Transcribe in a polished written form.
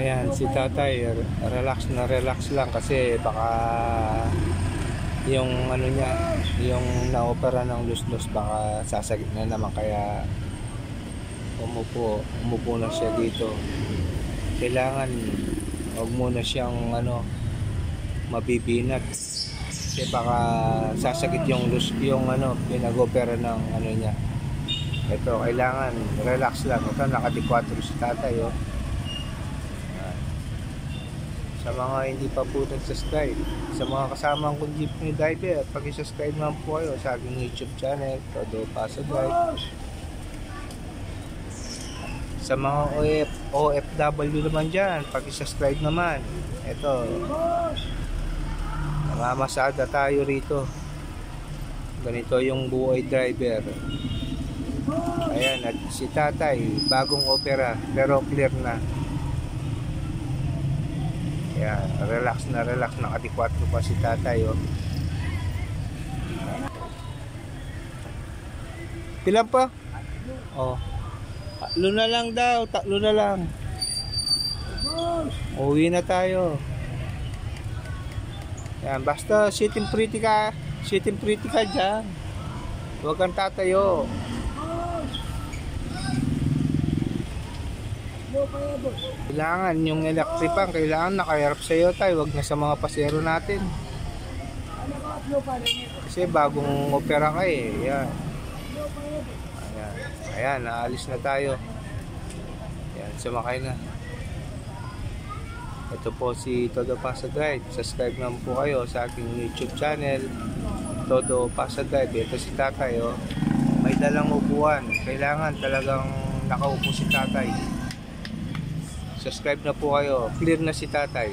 Ayan, si tatay, relax na relax lang kasi baka yung ano niya, yung naopera ng lus-lus baka sasagip na naman, kaya umupo na siya dito. Kailangan wag muna siyang mabibinat kasi baka sasagip yung pinag-opera ng niya. Ito, kailangan relax lang. Ito, naka-4 si tatay, oh. Sa mga hindi pa po nag-subscribe, sa mga kasamang kong jeepney driver, pag-subscribe naman po kayo sa aking YouTube channel, Todo Paso Drive. Sa mga OFW naman dyan, pag-subscribe naman. Ito, namamasada tayo rito. Ganito yung buhay driver. Ayan, at si tatay, bagong opera, pero clear na. Ayan, relax na relax, naka-4 pa si tatay, oh. Pilan pa? Oh. 3 na lang daw, 3 na lang. Uwi na tayo. Ayan, basta sitting pretty ka dyan. Huwag kang tatayo. Kailangan yung electric pan, kailangan nakaharap sa iyo tayo, wag na sa mga pasero natin. Kasi bagong opera ka eh. Ayan. Ayan, naalis na tayo. Ayan, sumakay na. Ito po si Todo Paso Drive. Subscribe naman po kayo sa aking YouTube channel, Todo Paso Drive. Ito si tatay, oh. May dalang upuan. Kailangan talagang nakaupo si tatay. Subscribe na po kayo. Clear na si tatay.